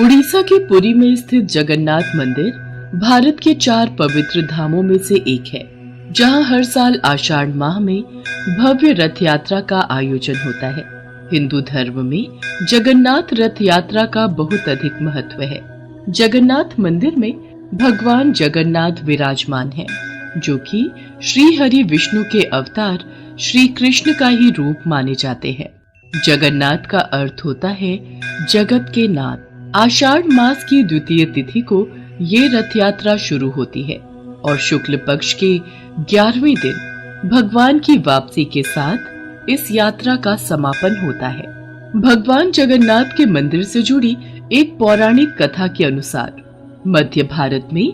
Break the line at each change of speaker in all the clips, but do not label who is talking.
उड़ीसा के पुरी में स्थित जगन्नाथ मंदिर भारत के 4 पवित्र धामों में से एक है, जहां हर साल आषाढ़ माह में भव्य रथ यात्रा का आयोजन होता है। हिंदू धर्म में जगन्नाथ रथ यात्रा का बहुत अधिक महत्व है। जगन्नाथ मंदिर में भगवान जगन्नाथ विराजमान हैं, जो कि श्री हरि विष्णु के अवतार श्री कृष्ण का ही रूप माने जाते हैं। जगन्नाथ का अर्थ होता है जगत के नाथ। आषाढ़ मास की द्वितीय तिथि को ये रथ यात्रा शुरू होती है और शुक्ल पक्ष के 11वें दिन भगवान की वापसी के साथ इस यात्रा का समापन होता है। भगवान जगन्नाथ के मंदिर से जुड़ी एक पौराणिक कथा के अनुसार मध्य भारत में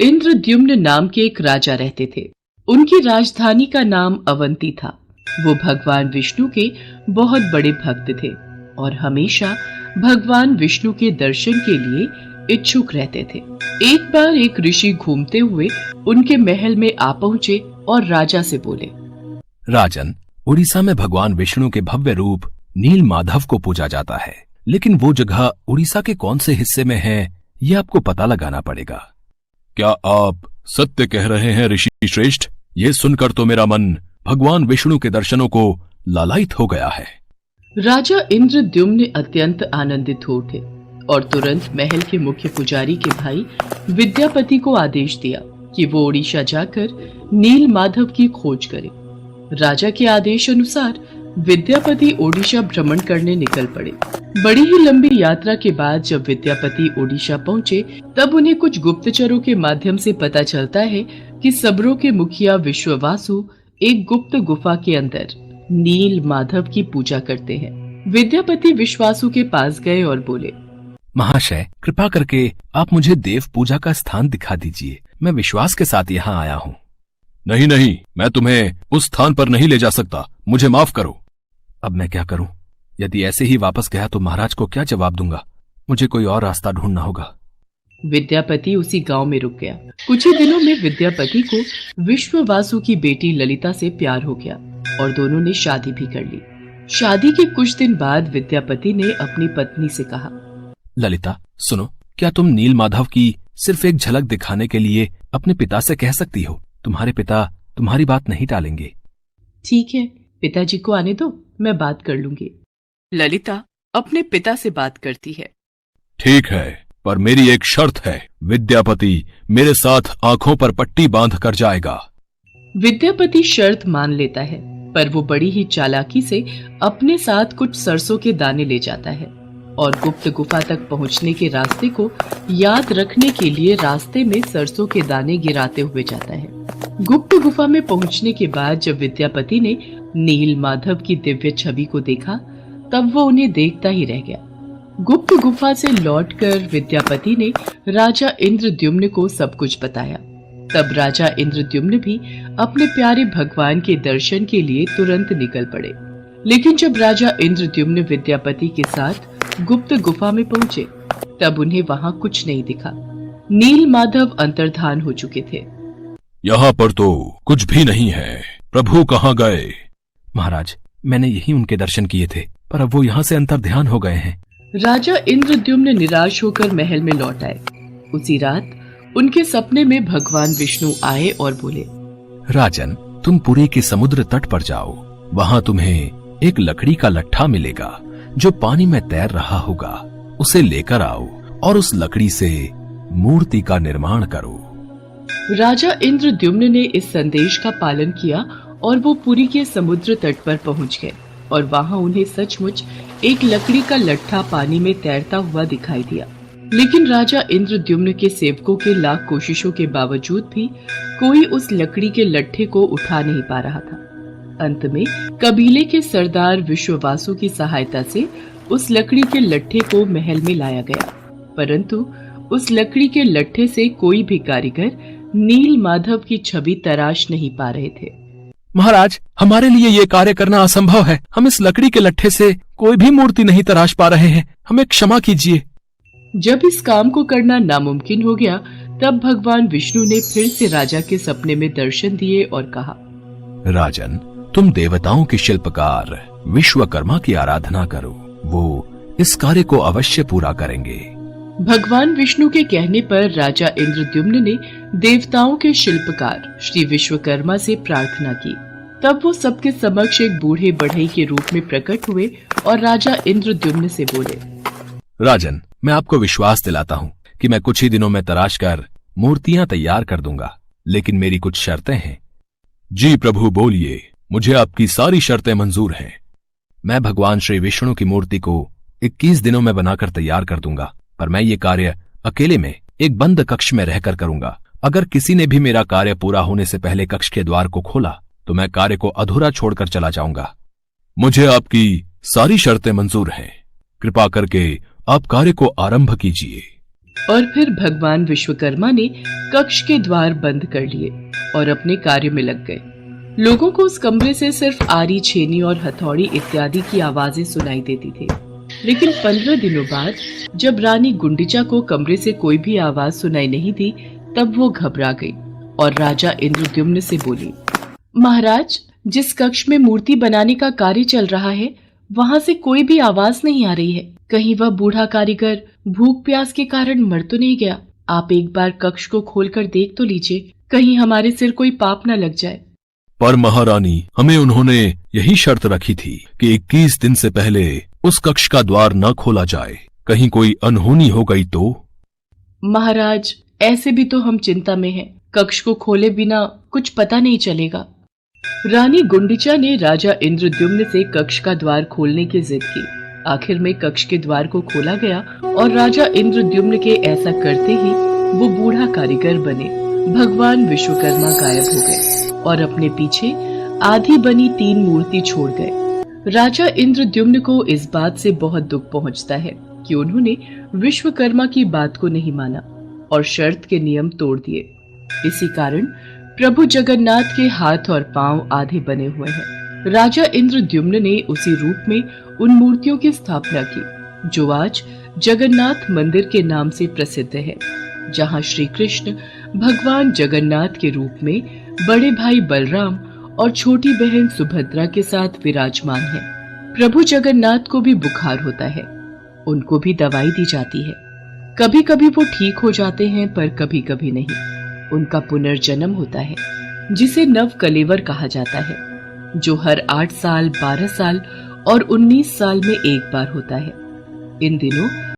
इंद्रद्युम्न नाम के एक राजा रहते थे। उनकी राजधानी का नाम अवंती था। वो भगवान विष्णु के बहुत बड़े भक्त थे और हमेशा भगवान विष्णु के दर्शन के लिए इच्छुक रहते थे। एक बार एक ऋषि घूमते हुए उनके महल में आ पहुंचे और राजा से बोले,
राजन, उड़ीसा में भगवान विष्णु के भव्य रूप नील माधव को पूजा जाता है, लेकिन वो जगह उड़ीसा के कौन से हिस्से में है, ये आपको पता लगाना पड़ेगा।
क्या आप सत्य कह रहे हैं ऋषि श्रेष्ठ? ये सुनकर तो मेरा मन भगवान विष्णु के दर्शनों को लालायित हो गया है।
राजा इंद्रद्युम्न अत्यंत आनंदित हो उठे और तुरंत महल के मुख्य पुजारी के भाई विद्यापति को आदेश दिया कि वो उड़ीसा जाकर नील माधव की खोज करे। राजा के आदेश अनुसार विद्यापति ओडिशा भ्रमण करने निकल पड़े। बड़ी ही लंबी यात्रा के बाद जब विद्यापति ओडिशा पहुंचे, तब उन्हें कुछ गुप्तचरों के माध्यम से पता चलता है कि सबरों के मुखिया विश्ववासु एक गुप्त गुफा के अंदर नील माधव की पूजा करते हैं। विद्यापति विश्वासु के पास गए और बोले,
महाशय, कृपा करके आप मुझे देव पूजा का स्थान दिखा दीजिए। मैं विश्वास के साथ यहाँ आया हूँ।
नहीं नहीं, मैं तुम्हें उस स्थान पर नहीं ले जा सकता, मुझे माफ करो।
अब मैं क्या करूं? यदि ऐसे ही वापस गया तो महाराज को क्या जवाब दूंगा? मुझे कोई और रास्ता ढूंढना होगा।
विद्यापति उसी गांव में रुक गया। कुछ ही दिनों में विद्यापति को विश्ववासु की बेटी ललिता से प्यार हो गया और दोनों ने शादी भी कर ली। शादी के कुछ दिन बाद विद्यापति ने अपनी पत्नी से कहा,
ललिता, सुनो, क्या तुम नील माधव की सिर्फ एक झलक दिखाने के लिए अपने पिता से कह सकती हो? तुम्हारे पिता तुम्हारी बात नहीं टालेंगे।
ठीक है, पिताजी को आने दो, मैं बात कर लूंगी। ललिता अपने पिता से बात करती है।
ठीक है, पर मेरी एक शर्त है। विद्यापति मेरे साथ आंखों पर पट्टी बांध कर जाएगा।
विद्यापति शर्त मान लेता है, पर वो बड़ी ही चालाकी से अपने साथ कुछ सरसों के दाने ले जाता है और गुप्त गुफा तक पहुंचने के रास्ते को याद रखने के लिए रास्ते में सरसों के दाने गिराते हुए जाता है। गुप्त गुफा में पहुंचने के बाद जब विद्यापति ने नील माधव की दिव्य छवि को देखा, तब वो उन्हें देखता ही रह गया। गुप्त गुफा से लौटकर विद्यापति ने राजा इंद्रद्युम्न को सब कुछ बताया। तब राजा इंद्रद्युम्न भी अपने प्यारे भगवान के दर्शन के लिए तुरंत निकल पड़े। लेकिन जब राजा इंद्रद्युम्न विद्यापति के साथ गुप्त गुफा में पहुंचे, तब उन्हें वहां कुछ नहीं दिखा। नील माधव अंतर्धान हो चुके थे।
यहाँ पर तो कुछ भी नहीं है। प्रभु कहाँ गए?
महाराज, मैंने यही उनके दर्शन किए थे, पर अब वो यहाँ से अंतर्ध्यान हो गए हैं।
राजा इंद्रद्युम्न निराश होकर महल में लौट आए। उसी रात उनके सपने में भगवान विष्णु आए और बोले,
राजन, तुम पुरी के समुद्र तट पर जाओ। वहाँ तुम्हें एक लकड़ी का लट्ठा मिलेगा जो पानी में तैर रहा होगा। उसे लेकर आओ और उस लकड़ी से मूर्ति का निर्माण करो।
राजा इंद्रद्युम्न ने इस संदेश का पालन किया और वो पुरी के समुद्र तट पर पहुंच गए और वहां उन्हें सचमुच एक लकड़ी का लट्ठा पानी में तैरता हुआ दिखाई दिया। लेकिन राजा इंद्रद्युम्न के सेवकों के लाख कोशिशों के बावजूद भी कोई उस लकड़ी के लट्ठे को उठा नहीं पा रहा था। अंत में कबीले के सरदार विश्ववासु की सहायता से उस लकड़ी के लट्ठे को महल में लाया गया, परंतु उस लकड़ी के लट्ठे से कोई भी कारीगर नील माधव की छवि तराश नहीं पा रहे थे।
महाराज, हमारे लिए ये कार्य करना असंभव है। हम इस लकड़ी के लट्ठे से कोई भी मूर्ति नहीं तराश पा रहे हैं। हमें क्षमा कीजिए।
जब इस काम को करना नामुमकिन हो गया, तब भगवान विष्णु ने फिर से राजा के सपने में दर्शन दिए और कहा,
राजन, तुम देवताओं के शिल्पकार विश्वकर्मा की आराधना करो। वो इस कार्य को अवश्य पूरा करेंगे।
भगवान विष्णु के कहने पर राजा इंद्रद्युम्न ने देवताओं के शिल्पकार श्री विश्वकर्मा से प्रार्थना की। तब वो सबके समक्ष एक बूढ़े बढ़ई के रूप में प्रकट हुए और राजा इंद्रद्युम्न से बोले,
राजन, मैं आपको विश्वास दिलाता हूँ कि मैं कुछ ही दिनों में तराश कर मूर्तियां तैयार कर दूंगा, लेकिन मेरी कुछ शर्तें हैं।
जी प्रभु बोलिए, मुझे आपकी सारी शर्तें मंजूर हैं।
मैं भगवान श्री विष्णु की मूर्ति को 21 दिनों में बनाकर तैयार कर दूंगा, पर मैं ये कार्य अकेले में एक बंद कक्ष में रहकर करूंगा। अगर किसी ने भी मेरा कार्य पूरा होने से पहले कक्ष के द्वार को खोला तो मैं कार्य को अधूरा छोड़कर चला जाऊंगा।
मुझे आपकी सारी शर्तें मंजूर हैं। कृपा करके आप कार्य को आरंभ कीजिए।
और फिर भगवान विश्वकर्मा ने कक्ष के द्वार बंद कर लिए और अपने कार्य में लग गए। लोगों को उस कमरे से सिर्फ आरी, छेनी और हथौड़ी इत्यादि की आवाजें सुनाई देती थी। लेकिन 15 दिनों बाद जब रानी गुंडिचा को कमरे से कोई भी आवाज सुनाई नहीं दी, तब वो घबरा गई और राजा इंद्रद्युम्न से बोली, महाराज, जिस कक्ष में मूर्ति बनाने का कार्य चल रहा है वहां से कोई भी आवाज नहीं आ रही है। कहीं वह बूढ़ा कारीगर भूख प्यास के कारण मर तो नहीं गया? आप एक बार कक्ष को खोलकर देख तो लीजिए, कहीं हमारे सिर कोई पाप न लग जाए।
पर महारानी, हमें उन्होंने यही शर्त रखी थी कि 21 दिन से पहले उस कक्ष का द्वार न खोला जाए। कहीं कोई अनहोनी हो गई तो?
महाराज, ऐसे भी तो हम चिंता में हैं। कक्ष को खोले बिना कुछ पता नहीं चलेगा। रानी गुंडिचा ने राजा इंद्रद्युम्न से कक्ष का द्वार खोलने की जिद की। आखिर में कक्ष के द्वार को खोला गया और राजा इंद्रद्युम्न के ऐसा करते ही वो बूढ़ा कारीगर बने भगवान विश्वकर्मा गायब हो गए और अपने पीछे आधी बनी 3 मूर्ति छोड़ गए। राजा इंद्रद्युम्न को इस बात से बहुत दुख पहुंचता है कि उन्होंने विश्वकर्मा की बात को नहीं माना और शर्त के नियम तोड़ दिए। इसी कारण प्रभु जगन्नाथ के हाथ और पांव आधे बने हुए हैं। राजा इंद्रद्युम्न ने उसी रूप में उन मूर्तियों की स्थापना की जो आज जगन्नाथ मंदिर के नाम से प्रसिद्ध है, जहां श्री कृष्ण भगवान जगन्नाथ के रूप में बड़े भाई बलराम और छोटी बहन सुभद्रा के साथ विराजमान है। प्रभु जगन्नाथ को भी बुखार होता है, उनको भी दवाई दी जाती है। कभी कभी वो ठीक हो जाते हैं, पर कभी कभी नहीं। उनका पुनर्जन्म होता है जिसे नव कलेवर कहा जाता है, जो हर 8 साल, 12 साल और 19 साल में एक बार होता है। इन दिनों